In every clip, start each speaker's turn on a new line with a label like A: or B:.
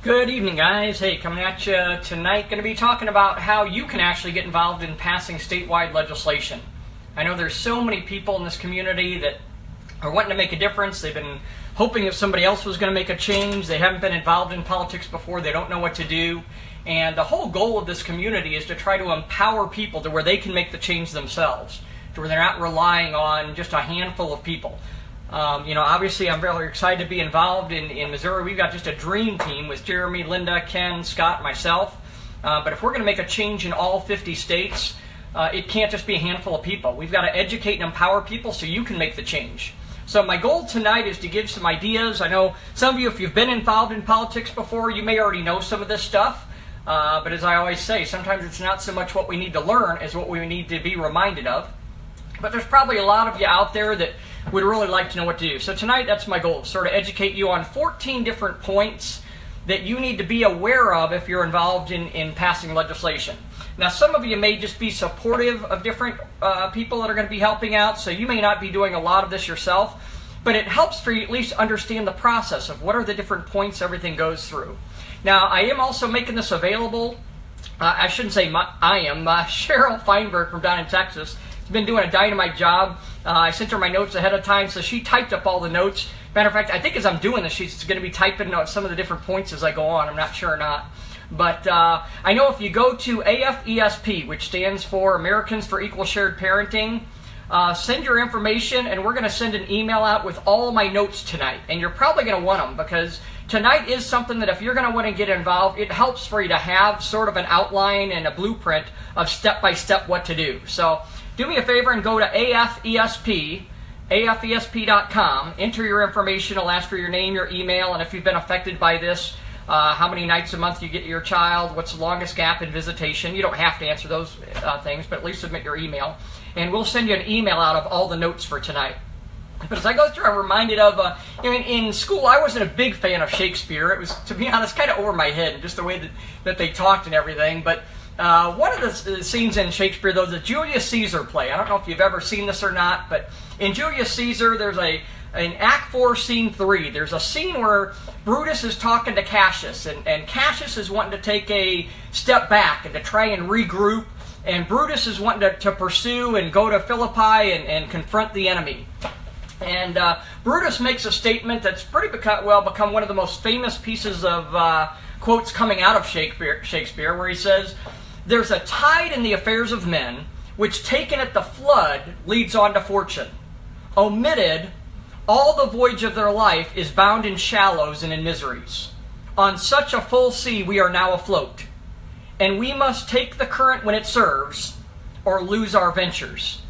A: Good evening, guys. Hey, coming at you tonight, going to be talking about how you can actually get involved in passing statewide legislation. I know there's so many people in this community that are wanting to make a difference. They've been hoping that somebody else was going to make a change. They haven't been involved in politics before. They don't know what to do. And the whole goal of this community is to try to empower people to where they can make the change themselves, to where they're not relying on just a handful of people. Obviously I'm really excited to be involved in Missouri. We've got just a dream team with Jeremy, Linda, Ken, Scott, myself. But if we're going to make a change in all 50 states, it can't just be a handful of people. We've got to educate and empower people so you can make the change. So my goal tonight is to give some ideas. I know some of you, if you've been involved in politics before, you may already know some of this stuff. But as I always say, sometimes it's not so much what we need to learn as what we need to be reminded of. But there's probably a lot of you out there that would really like to know what to do. So tonight, that's my goal, sort of educate you on 14 different points that you need to be aware of if you're involved in passing legislation. Now, some of you may just be supportive of different people that are going to be helping out, so you may not be doing a lot of this yourself, but it helps for you at least understand the process of what are the different points everything goes through. Now, I am also making this available. I shouldn't say I am. Cheryl Feinberg from down in Texas has been doing a dynamite job. I sent her my notes ahead of time, so she typed up all the notes. Matter of fact, I think as I'm doing this, she's going to be typing out some of the different points as I go on. I'm not sure or not. But I know if you go to AFESP, which stands for Americans for Equal Shared Parenting, send your information, and we're going to send an email out with all my notes tonight. And you're probably going to want them, because tonight is something that if you're going to want to get involved, it helps for you to have sort of an outline and a blueprint of step-by-step what to do. So do me a favor and go to AFESP.com, enter your information. It'll ask for your name, your email, and if you've been affected by this, how many nights a month you get your child, what's the longest gap in visitation. You don't have to answer those things, but at least submit your email. And we'll send you an email out of all the notes for tonight. But as I go through, I'm reminded of, in school, I wasn't a big fan of Shakespeare. It was, to be honest, kind of over my head, just the way that they talked and everything. But one of the scenes in Shakespeare, though, the Julius Caesar play, I don't know if you've ever seen this or not, but in Julius Caesar, there's in Act 4, Scene 3, there's a scene where Brutus is talking to Cassius, and Cassius is wanting to take a step back and to try and regroup, and Brutus is wanting to pursue and go to Philippi and confront the enemy. And Brutus makes a statement that's become one of the most famous pieces of quotes coming out of Shakespeare, where he says, "There's a tide in the affairs of men, which taken at the flood leads on to fortune. Omitted, all the voyage of their life is bound in shallows and in miseries. On such a full sea we are now afloat, and we must take the current when it serves, or lose our ventures."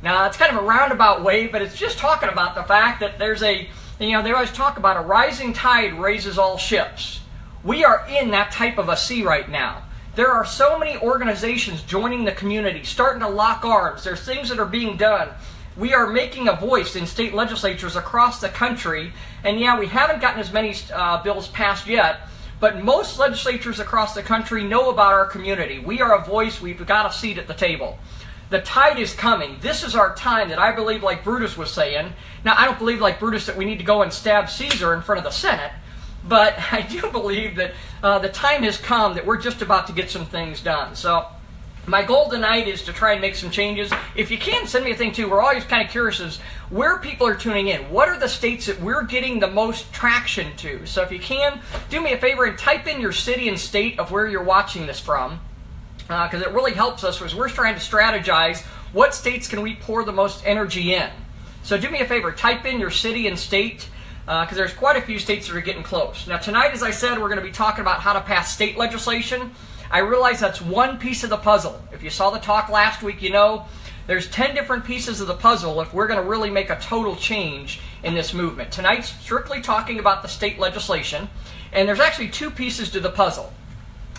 A: Now, it's kind of a roundabout way, but it's just talking about the fact that there's they always talk about a rising tide raises all ships. We are in that type of a sea right now. There are so many organizations joining the community, starting to lock arms. There's things that are being done. We are making a voice in state legislatures across the country, and yeah, we haven't gotten as many bills passed yet, but most legislatures across the country know about our community. We are a voice. We've got a seat at the table. The tide is coming. This is our time that I believe, like Brutus was saying. Now, I don't believe, like Brutus, that we need to go and stab Caesar in front of the Senate, but I do believe that the time has come that we're just about to get some things done. So my goal tonight is to try and make some changes. If you can, send me a thing too. We're always kind of curious as where people are tuning in. What are the states that we're getting the most traction to? So if you can, do me a favor and type in your city and state of where you're watching this from, because it really helps us as we're trying to strategize what states can we pour the most energy in. So do me a favor, type in your city and state, because there's quite a few states that are getting close. Now tonight, as I said, we're going to be talking about how to pass state legislation. I realize that's one piece of the puzzle. If you saw the talk last week, you know there's 10 different pieces of the puzzle if we're going to really make a total change in this movement. Tonight's strictly talking about the state legislation, and there's actually two pieces to the puzzle.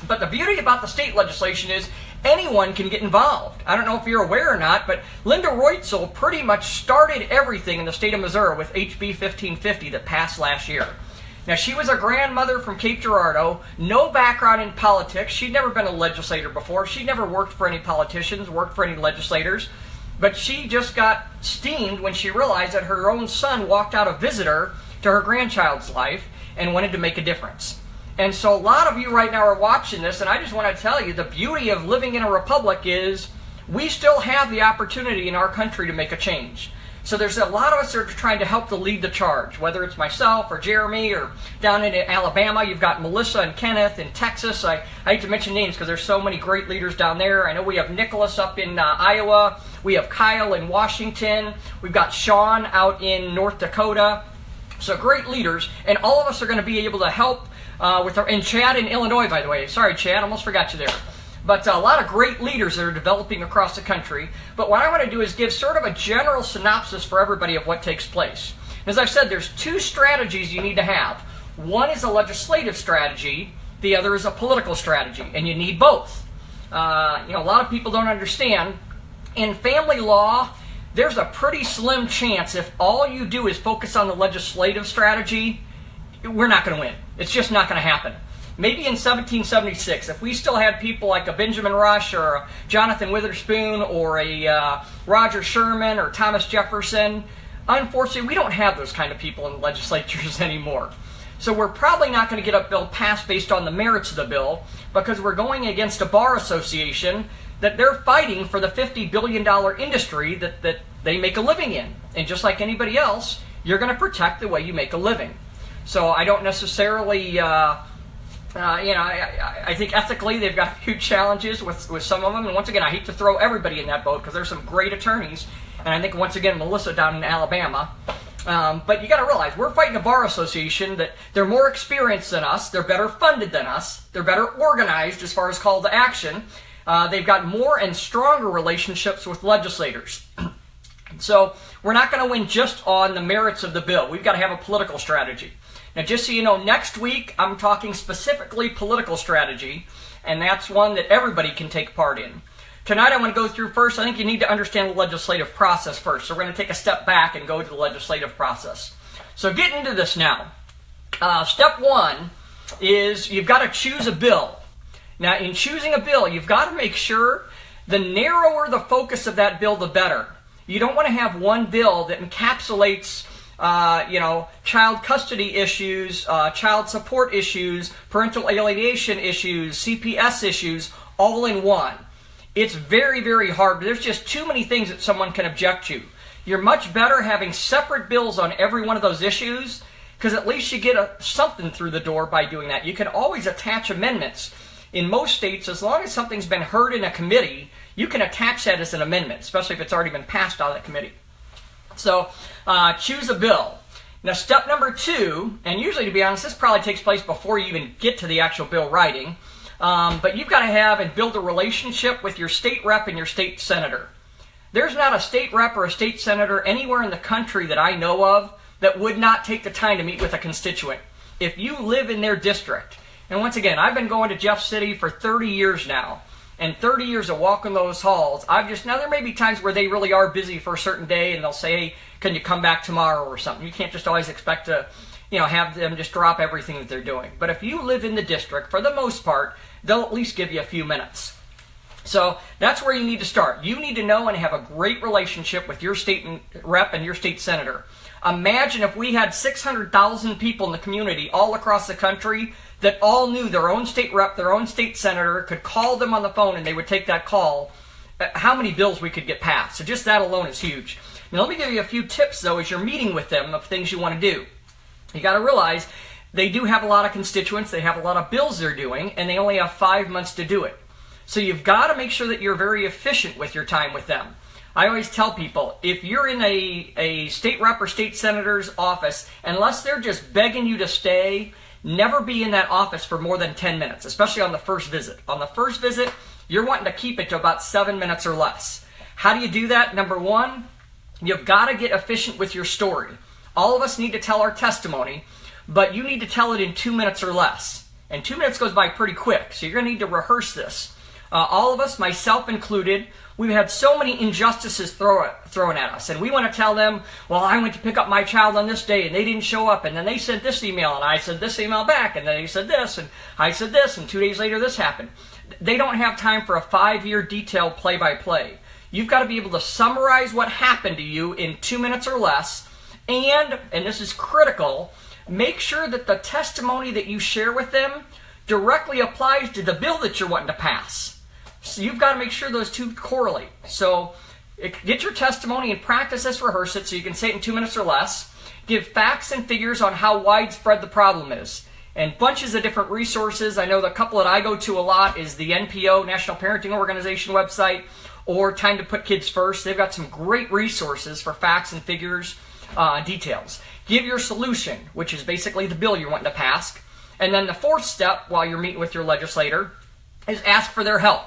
A: But the beauty about the state legislation is anyone can get involved. I don't know if you're aware or not, but Linda Reutzel pretty much started everything in the state of Missouri with HB 1550 that passed last year. Now, she was a grandmother from Cape Girardeau, no background in politics. She'd never been a legislator before. She'd never worked for any politicians, worked for any legislators. But she just got steamed when she realized that her own son walked out a visitor to her grandchild's life and wanted to make a difference. And so a lot of you right now are watching this, and I just want to tell you the beauty of living in a republic is we still have the opportunity in our country to make a change. So there's a lot of us that are trying to help to lead the charge, whether it's myself or Jeremy or down in Alabama. You've got Melissa and Kenneth in Texas. I hate to mention names because there's so many great leaders down there. I know we have Nicholas up in Iowa. We have Kyle in Washington. We've got Sean out in North Dakota. So great leaders, and all of us are going to be able to help with our, and Chad in Illinois, by the way. Sorry, Chad, almost forgot you there. But a lot of great leaders that are developing across the country. But what I want to do is give sort of a general synopsis for everybody of what takes place. As I've said, there's two strategies you need to have. One is a legislative strategy. The other is a political strategy. And you need both. A lot of people don't understand. In family law, there's a pretty slim chance if all you do is focus on the legislative strategy, we're not going to win. It's just not going to happen. Maybe in 1776, if we still had people like a Benjamin Rush or a Jonathan Witherspoon or a Roger Sherman or Thomas Jefferson, unfortunately, we don't have those kind of people in legislatures anymore. So we're probably not going to get a bill passed based on the merits of the bill because we're going against a bar association that they're fighting for the $50 billion industry that they make a living in. And just like anybody else, you're going to protect the way you make a living. So I don't necessarily... I think ethically they've got a few challenges with some of them. And once again, I hate to throw everybody in that boat because there's some great attorneys. And I think, once again, Melissa down in Alabama. But you got to realize, we're fighting a bar association that they're more experienced than us. They're better funded than us. They're better organized as far as call to action. They've got more and stronger relationships with legislators. So we're not going to win just on the merits of the bill. We've got to have a political strategy. Now, just so you know, next week I'm talking specifically political strategy, and that's one that everybody can take part in. Tonight I want to go through first, I think you need to understand the legislative process first. So we're going to take a step back and go to the legislative process. So getting into this now. Step one is you've got to choose a bill. Now, in choosing a bill, you've got to make sure the narrower the focus of that bill, the better. You don't want to have one bill that encapsulates child custody issues, child support issues, parental alienation issues, CPS issues, all in one. It's very, very hard. There's just too many things that someone can object to. You're much better having separate bills on every one of those issues, because at least you get something through the door by doing that. You can always attach amendments. In most states, as long as something's been heard in a committee, you can attach that as an amendment, especially if it's already been passed out of that committee. So choose a bill. Now, step number two, and usually, to be honest, this probably takes place before you even get to the actual bill writing, but you've got to have and build a relationship with your state rep and your state senator. There's not a state rep or a state senator anywhere in the country that I know of that would not take the time to meet with a constituent. If you live in their district, and once again, I've been going to Jeff City for 30 years now, and 30 years of walking those halls, now there may be times where they really are busy for a certain day and they'll say, hey, can you come back tomorrow or something? You can't just always expect to, have them just drop everything that they're doing. But if you live in the district, for the most part, they'll at least give you a few minutes. So that's where you need to start. You need to know and have a great relationship with your state rep and your state senator. Imagine if we had 600,000 people in the community all across the country that all knew their own state rep, their own state senator, could call them on the phone and they would take that call, how many bills we could get passed. So just that alone is huge. Now let me give you a few tips, though, as you're meeting with them of things you want to do. You got to realize they do have a lot of constituents, they have a lot of bills they're doing, and they only have 5 months to do it. So you've got to make sure that you're very efficient with your time with them. I always tell people, if you're in a state rep or state senator's office, unless they're just begging you to stay, never be in that office for more than 10 minutes, especially on the first visit. On the first visit, you're wanting to keep it to about 7 minutes or less. How do you do that? Number one, you've got to get efficient with your story. All of us need to tell our testimony, but you need to tell it in 2 minutes or less. And 2 minutes goes by pretty quick, so you're going to need to rehearse this. All of us, myself included, we've had so many injustices thrown at us. And we want to tell them, well, I went to pick up my child on this day and they didn't show up. And then they sent this email and I said this email back. And then they said this and I said this. And 2 days later this happened. They don't have time for a 5-year detailed play-by-play. You've got to be able to summarize what happened to you in 2 minutes or less And this is critical, make sure that the testimony that you share with them directly applies to the bill that you're wanting to pass. So you've got to make sure those two correlate. So get your testimony and practice this, rehearse it so you can say it in 2 minutes or less. Give facts and figures on how widespread the problem is. And bunches of different resources. I know the couple that I go to a lot is the NPO, National Parenting Organization website, or Time to Put Kids First. They've got some great resources for facts and figures, details. Give your solution, which is basically the bill you're wanting to pass. And then the fourth step while you're meeting with your legislator is ask for their help.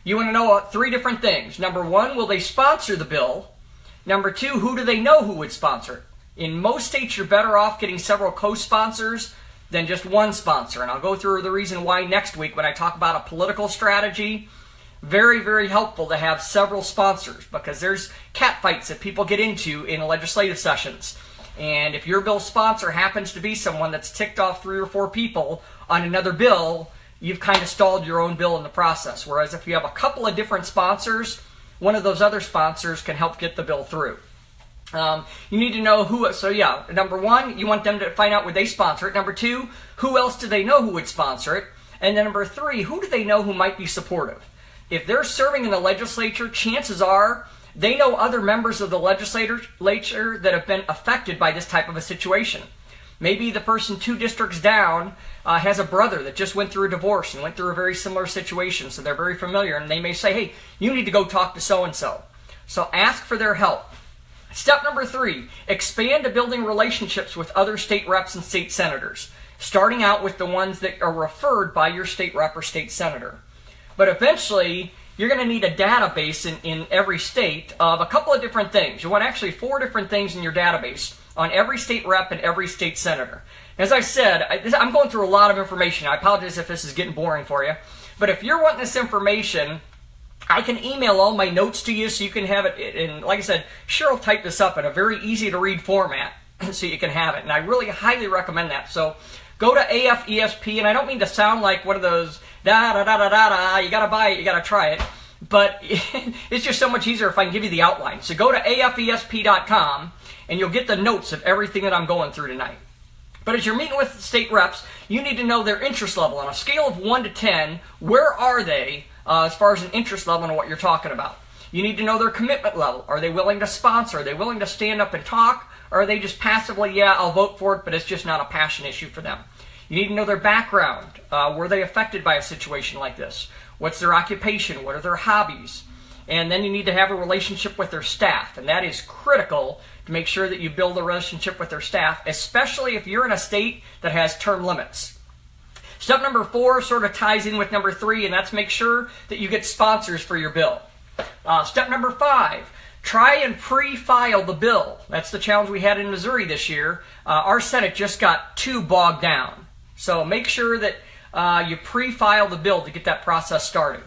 A: You want to know 3 different things. Number 1, will they sponsor the bill? Number 2, who do they know who would sponsor it? In most states, you're better off getting several co-sponsors than just one sponsor. And I'll go through the reason why next week when I talk about a political strategy. Very, very helpful to have several sponsors because there's catfights that people get into in legislative sessions. And if your bill sponsor happens to be someone that's ticked off 3 or 4 people on another bill, you've kind of stalled your own bill in the process. Whereas if you have a couple of different sponsors, one of those other sponsors can help get the bill through. You need to know who, so yeah, number 1, you want them to find out would they sponsor it. Number 2, who else do they know who would sponsor it? And then number 3, who do they know who might be supportive? If they're serving in the legislature, chances are they know other members of the legislature that have been affected by this type of a situation. Maybe the person 2 districts down has a brother that just went through a divorce and went through a very similar situation, so they're very familiar, and they may say, hey, you need to go talk to so-and-so. So ask for their help. Step number 3, expand to building relationships with other state reps and state senators, starting out with the ones that are referred by your state rep or state senator. But eventually, you're going to need a database in every state of a couple of different things. You want actually 4 different things in your database on every state rep and every state senator. As I said, I'm going through a lot of information. I apologize if this is getting boring for you. But if you're wanting this information, I can email all my notes to you so you can have it. And like I said, Cheryl typed this up in a very easy to read format so you can have it. And I really highly recommend that. So go to AFESP, and I don't mean to sound like one of those da-da-da-da-da-da, you got to buy it, you got to try it. But it's just so much easier if I can give you the outline. So go to AFESP.com, and you'll get the notes of everything that I'm going through tonight. But as you're meeting with state reps, you need to know their interest level. On a scale of 1 to 10, where are they as far as an interest level in what you're talking about? You need to know their commitment level. Are they willing to sponsor? Are they willing to stand up and talk? Or are they just passively, yeah, I'll vote for it, but it's just not a passion issue for them? You need to know their background. Were they affected by a situation like this? What's their occupation? What are their hobbies? And then you need to have a relationship with their staff. And that is critical to make sure that you build a relationship with their staff, especially if you're in a state that has term limits. Step number 4 sort of ties in with number 3, and that's make sure that you get sponsors for your bill. Step number 5, try and pre-file the bill. That's the challenge we had in Missouri this year. Our Senate just got too bogged down. So make sure that you pre-file the bill to get that process started.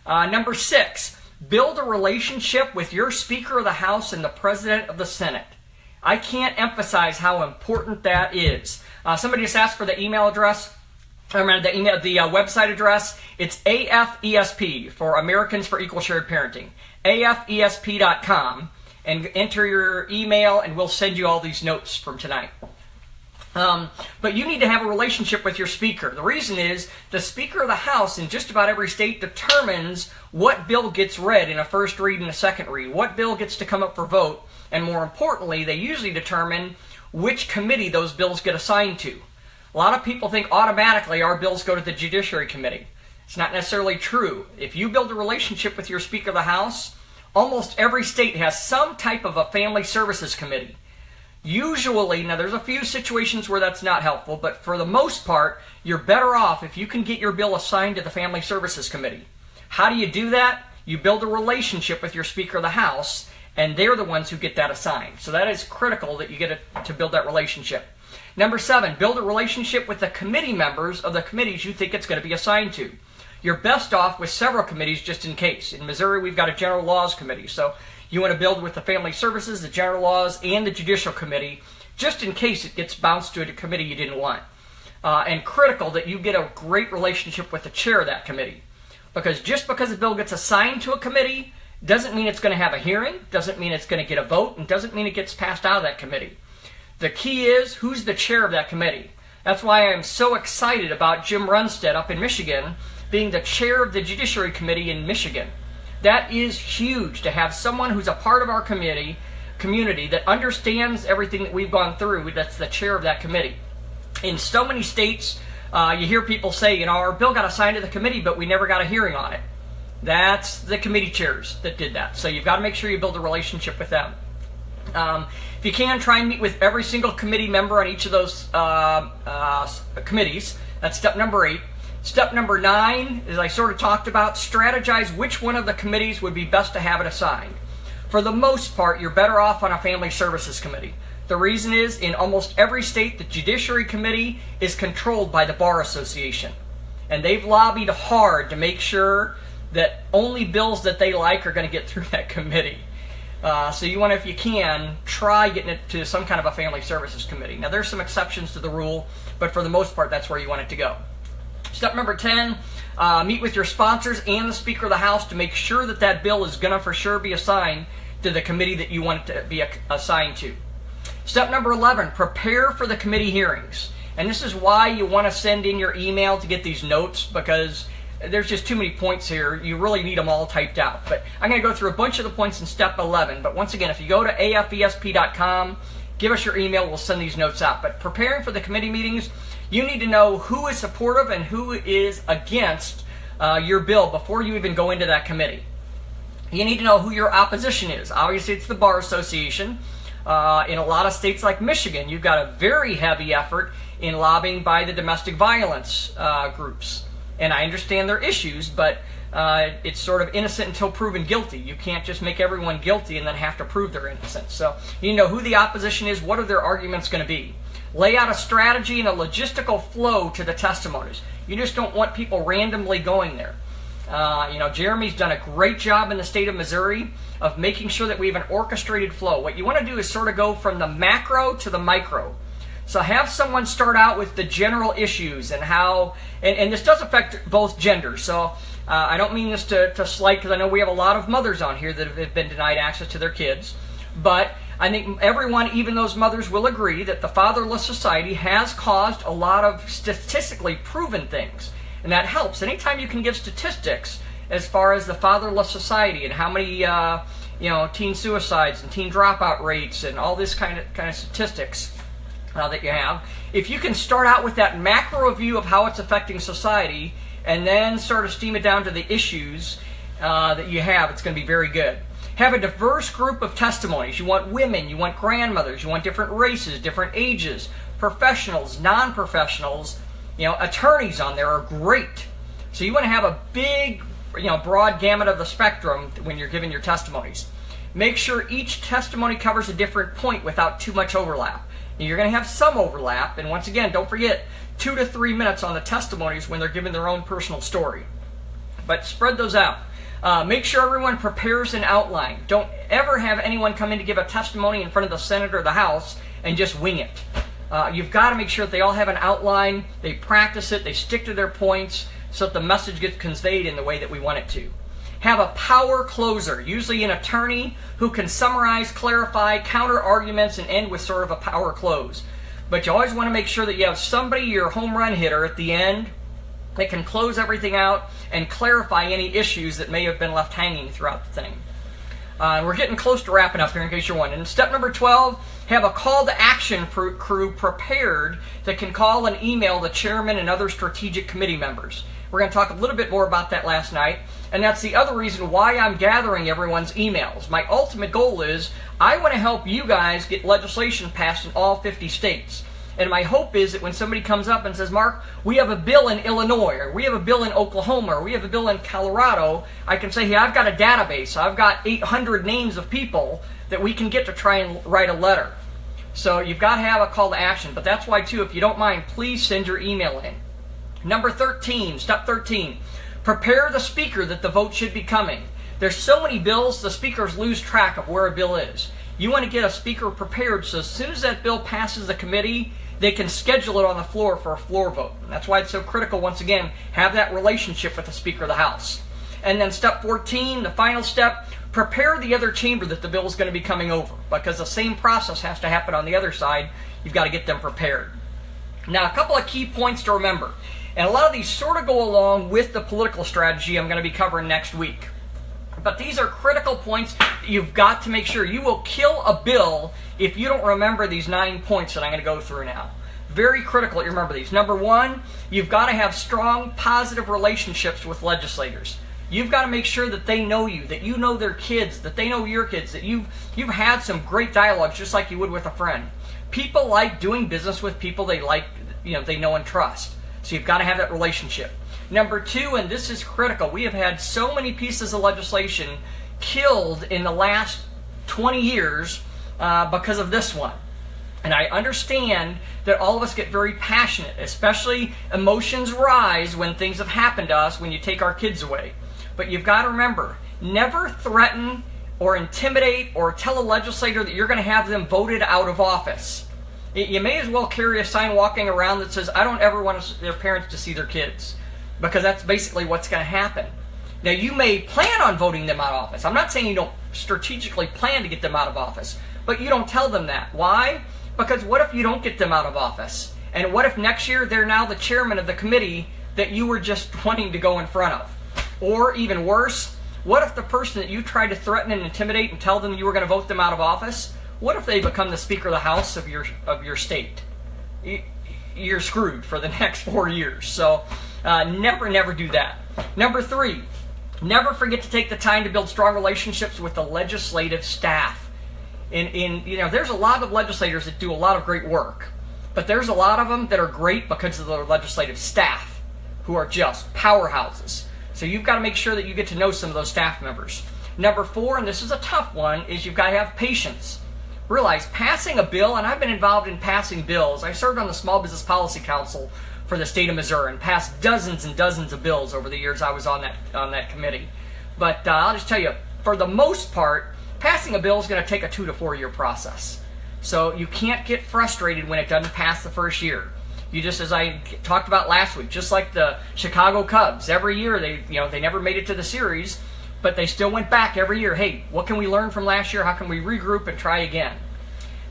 A: Number 6, build a relationship with your Speaker of the House and the President of the Senate. I can't emphasize how important that is. Somebody just asked for the email address. The website address. It's AFESP for Americans for Equal Shared Parenting. AFESP.com, and enter your email, and we'll send you all these notes from tonight. But you need to have a relationship with your speaker. The reason is the Speaker of the House in just about every state determines what bill gets read in a first read and a second read, what bill gets to come up for vote, and more importantly, they usually determine which committee those bills get assigned to. A lot of people think automatically our bills go to the Judiciary Committee. It's not necessarily true. If you build a relationship with your Speaker of the House, almost every state has some type of a Family Services Committee. Usually, now there's a few situations where that's not helpful, but for the most part, you're better off if you can get your bill assigned to the Family Services Committee. How do you do that? You build a relationship with your Speaker of the House, and they're the ones who get that assigned. So that is critical that you get to build that relationship. Number 7, build a relationship with the committee members of the committees you think it's going to be assigned to. You're best off with several committees just in case. In Missouri, we've got a General Laws Committee, so you want to build with the Family Services, the General Laws, and the Judicial Committee, just in case it gets bounced to a committee you didn't want. And critical that you get a great relationship with the chair of that committee. Because just because a bill gets assigned to a committee doesn't mean it's going to have a hearing, doesn't mean it's going to get a vote, and doesn't mean it gets passed out of that committee. The key is who's the chair of that committee. That's why I am so excited about Jim Runstead up in Michigan being the chair of the Judiciary Committee in Michigan. That is huge to have someone who's a part of our community that understands everything that we've gone through, that's the chair of that committee. In so many states, you hear people say, our bill got assigned to the committee, but we never got a hearing on it. That's the committee chairs that did that. So you've got to make sure you build a relationship with them. If you can, try and meet with every single committee member on each of those committees. That's step number 8. Step number 9, as I sort of talked about, strategize which one of the committees would be best to have it assigned. For the most part, you're better off on a Family Services Committee. The reason is, in almost every state, the Judiciary Committee is controlled by the Bar Association. And they've lobbied hard to make sure that only bills that they like are going to get through that committee. So you want to, if you can, try getting it to some kind of a Family Services Committee. Now, there's some exceptions to the rule, but for the most part, that's where you want it to go. Step number 10, meet with your sponsors and the Speaker of the House to make sure that that bill is going to for sure be assigned to the committee that you want it to be assigned to. Step number 11, prepare for the committee hearings. And this is why you want to send in your email to get these notes, because there's just too many points here. You really need them all typed out. But I'm going to go through a bunch of the points in step 11. But once again, if you go to afesp.com, give us your email, we'll send these notes out. But preparing for the committee meetings, you need to know who is supportive and who is against your bill before you even go into that committee. You need to know who your opposition is. Obviously, it's the Bar Association. In a lot of states like Michigan, you've got a very heavy effort in lobbying by the domestic violence groups. And I understand their issues, but it's sort of innocent until proven guilty. You can't just make everyone guilty and then have to prove they're innocent. So you know who the opposition is, what are their arguments going to be. Lay out a strategy and a logistical flow to the testimonies. You just don't want people randomly going there. Jeremy's done a great job in the state of Missouri of making sure that we have an orchestrated flow. What you want to do is sort of go from the macro to the micro. So have someone start out with the general issues and how, and this does affect both genders. So I don't mean this to slight, because I know we have a lot of mothers on here that have been denied access to their kids. But I think everyone, even those mothers, will agree that the fatherless society has caused a lot of statistically proven things. And that helps. Anytime you can give statistics as far as the fatherless society and how many teen suicides and teen dropout rates and all this kind of statistics that you have, if you can start out with that macro view of how it's affecting society and then sort of steam it down to the issues that you have, it's going to be very good. Have a diverse group of testimonies. You want women, you want grandmothers, you want different races, different ages, professionals, non-professionals. Attorneys on there are great. So you want to have a big, broad gamut of the spectrum when you're giving your testimonies. Make sure each testimony covers a different point without too much overlap. You're going to have some overlap, and once again, don't forget 2 to 3 minutes on the testimonies when they're giving their own personal story. But spread those out. Make sure everyone prepares an outline. Don't ever have anyone come in to give a testimony in front of the Senate or the House and just wing it. You've got to make sure that they all have an outline, they practice it, they stick to their points so that the message gets conveyed in the way that we want it to. Have a power closer, usually an attorney who can summarize, clarify, counter arguments, and end with sort of a power close. But you always want to make sure that you have somebody, your home run hitter at the end, that can close everything out and clarify any issues that may have been left hanging throughout the thing. We're getting close to wrapping up here in case you're wondering. Step number 12, have a call to action crew prepared that can call and email the chairman and other strategic committee members. We're going to talk a little bit more about that last night, and that's the other reason why I'm gathering everyone's emails. My ultimate goal is I want to help you guys get legislation passed in all 50 states. And my hope is that when somebody comes up and says, Mark, we have a bill in Illinois, or we have a bill in Oklahoma, or we have a bill in Colorado, I can say, hey, I've got a database. I've got 800 names of people that we can get to try and write a letter. So you've got to have a call to action. But that's why, too, if you don't mind, please send your email in. Number 13, step 13, prepare the speaker that the vote should be coming. There's so many bills, the speakers lose track of where a bill is. You want to get a speaker prepared so as soon as that bill passes the committee, they can schedule it on the floor for a floor vote. And that's why it's so critical, once again, have that relationship with the Speaker of the House. And then step 14, the final step, prepare the other chamber that the bill is going to be coming over, because the same process has to happen on the other side. You've got to get them prepared. Now, a couple of key points to remember, and a lot of these sort of go along with the political strategy I'm going to be covering next week. But these are critical points you've got to make sure. You will kill a bill if you don't remember these 9 points that I'm going to go through now. Very critical that you remember these. Number one, you've got to have strong, positive relationships with legislators. You've got to make sure that they know you, that you know their kids, that they know your kids, that you've had some great dialogues just like you would with a friend. People like doing business with people they like, they know and trust. So you've got to have that relationship. Number two, and this is critical, we have had so many pieces of legislation killed in the last 20 years because of this one. And I understand that all of us get very passionate, especially emotions rise when things have happened to us when you take our kids away. But you've got to remember, never threaten or intimidate or tell a legislator that you're going to have them voted out of office. You may as well carry a sign walking around that says, I don't ever want their parents to see their kids, because that's basically what's going to happen. Now, you may plan on voting them out of office. I'm not saying you don't strategically plan to get them out of office, but you don't tell them that. Why? Because what if you don't get them out of office? And what if next year they're now the chairman of the committee that you were just wanting to go in front of? Or even worse, what if the person that you tried to threaten and intimidate and tell them you were going to vote them out of office, what if they become the Speaker of the House of your state? You're screwed for the next 4 years. So never do that. Number three, never forget to take the time to build strong relationships with the legislative staff. There's a lot of legislators that do a lot of great work, but there's a lot of them that are great because of their legislative staff, who are just powerhouses. So you've got to make sure that you get to know some of those staff members. Number four, and this is a tough one, is you've got to have patience. Realize passing a bill, and I've been involved in passing bills. I served on the Small Business Policy Council for the state of Missouri and passed dozens and dozens of bills over the years I was on that committee. But I'll just tell you, for the most part, passing a bill is going to take a 2 to 4 year process. So you can't get frustrated when it doesn't pass the first year. You just, as I talked about last week, just like the Chicago Cubs, every year they never made it to the series, but they still went back every year. Hey, what can we learn from last year? How can we regroup and try again?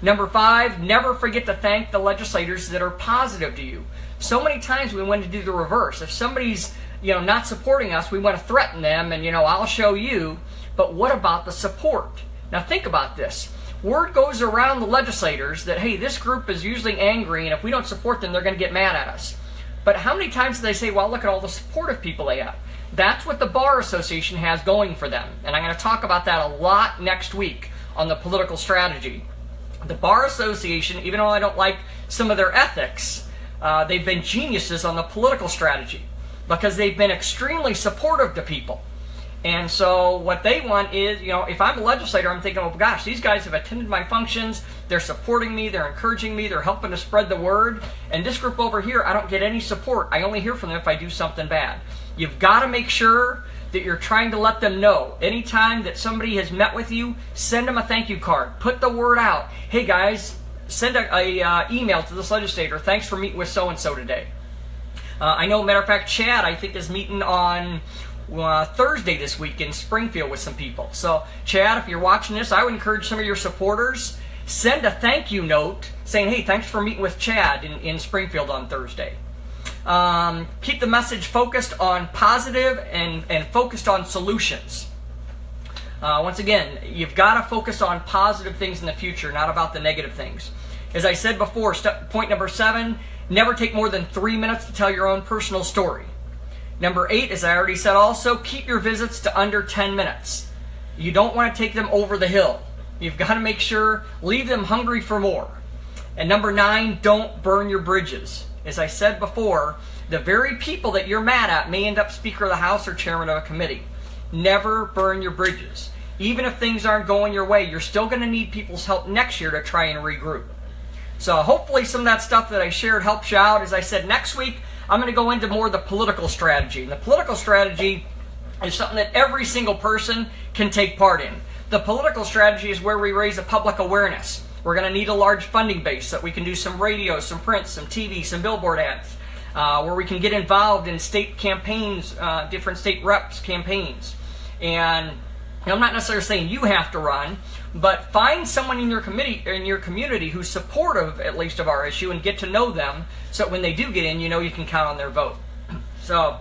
A: Number five, never forget to thank the legislators that are positive to you. So many times we want to do the reverse. If somebody's not supporting us, we want to threaten them and I'll show you. But what about the support? Now think about this. Word goes around the legislators that, hey, this group is usually angry, and if we don't support them, they're going to get mad at us. But how many times do they say, well, look at all the supportive people they have? That's what the Bar Association has going for them. And I'm going to talk about that a lot next week on the political strategy. The Bar Association, even though I don't like some of their ethics, they've been geniuses on the political strategy because they've been extremely supportive to people. And so what they want is, if I'm a legislator, I'm thinking, oh gosh, these guys have attended my functions, they're supporting me, they're encouraging me, they're helping to spread the word. And this group over here, I don't get any support. I only hear from them if I do something bad. You've got to make sure that you're trying to let them know. Anytime that somebody has met with you, send them a thank you card. Put the word out. Hey guys, send a email to this legislator. Thanks for meeting with so-and-so today. I know, matter of fact, Chad, I think, is meeting on Thursday this week in Springfield with some people. So, Chad, if you're watching this, I would encourage some of your supporters, send a thank you note saying, hey, thanks for meeting with Chad in Springfield on Thursday. Keep the message focused on positive and focused on solutions. Once again, you've got to focus on positive things in the future, not about the negative things. As I said before, point number 7, never take more than 3 minutes to tell your own personal story. Number 8, as I already said also, keep your visits to under 10 minutes. You don't want to take them over the hill. You've got to make sure, leave them hungry for more. And number 9, don't burn your bridges. As I said before, the very people that you're mad at may end up Speaker of the House or Chairman of a committee. Never burn your bridges. Even if things aren't going your way, you're still going to need people's help next year to try and regroup. So hopefully some of that stuff that I shared helps you out. As I said, next week, I'm going to go into more of the political strategy. And the political strategy is something that every single person can take part in. The political strategy is where we raise a public awareness. We're going to need a large funding base so that we can do some radio, some print, some TV, some billboard ads, where we can get involved in state campaigns, different state reps campaigns. And Now, I'm not necessarily saying you have to run, but find someone in your community who's supportive, at least, of our issue, and get to know them, so when they do get in, you know you can count on their vote. So,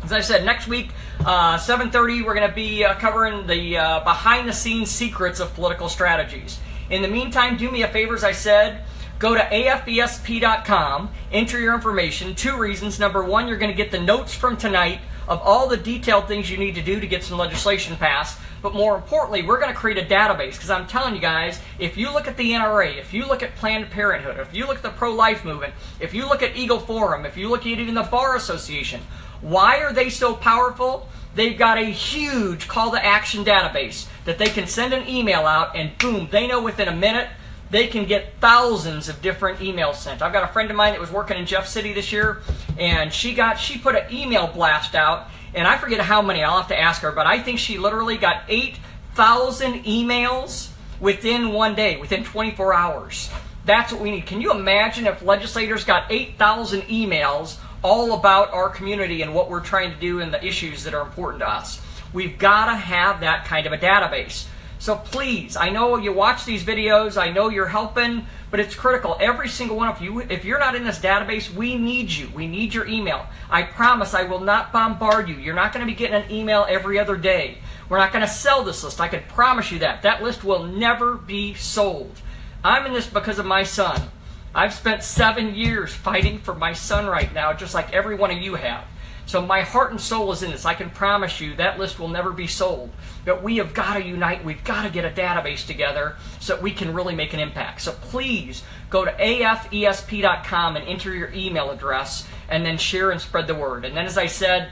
A: as I said, next week, 7:30, we're going to be covering the behind-the-scenes secrets of political strategies. In the meantime, do me a favor, as I said, go to afesp.com, enter your information. 2 reasons. Number 1, you're going to get the notes from tonight of all the detailed things you need to do to get some legislation passed. But more importantly, we're going to create a database, because I'm telling you guys, if you look at the NRA, if you look at Planned Parenthood, if you look at the pro-life movement, if you look at Eagle Forum, if you look at even the Bar Association, why are they so powerful? They've got a huge call to action database that they can send an email out, and boom, they know within a minute they can get thousands of different emails sent. I've got a friend of mine that was working in Jeff City this year, and she put an email blast out, and I forget how many, I'll have to ask her, but I think she literally got 8,000 emails within one day, within 24 hours. That's what we need. Can you imagine if legislators got 8,000 emails all about our community and what we're trying to do and the issues that are important to us? We've got to have that kind of a database. So please, I know you watch these videos, I know you're helping, but it's critical. Every single one of you, if you're not in this database, we need you. We need your email. I promise I will not bombard you. You're not going to be getting an email every other day. We're not going to sell this list. I can promise you that. That list will never be sold. I'm in this because of my son. I've spent 7 years fighting for my son right now, just like every one of you have. So my heart and soul is in this. I can promise you that list will never be sold. But we have got to unite. We've got to get a database together so that we can really make an impact. So please go to afesp.com and enter your email address, and then share and spread the word. And then, as I said,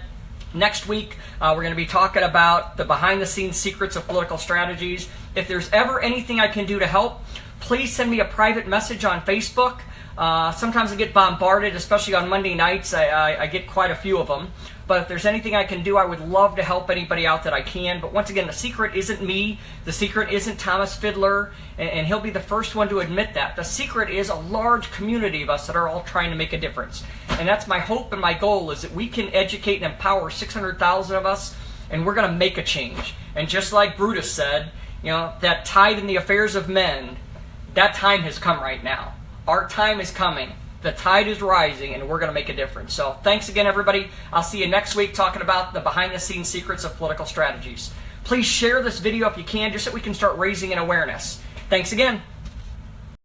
A: next week we're going to be talking about the behind-the-scenes secrets of political strategies. If there's ever anything I can do to help, please send me a private message on Facebook. Sometimes I get bombarded, especially on Monday nights. I get quite a few of them. But if there's anything I can do, I would love to help anybody out that I can. But once again, the secret isn't me. The secret isn't Thomas Fiddler. And he'll be the first one to admit that. The secret is a large community of us that are all trying to make a difference. And that's my hope and my goal, is that we can educate and empower 600,000 of us, and we're going to make a change. And just like Brutus said, you know, that tide in the affairs of men, that time has come right now. Our time is coming. The tide is rising, and we're going to make a difference. So thanks again, everybody. I'll see you next week talking about the behind-the-scenes secrets of political strategies. Please share this video if you can, just so we can start raising an awareness. Thanks again.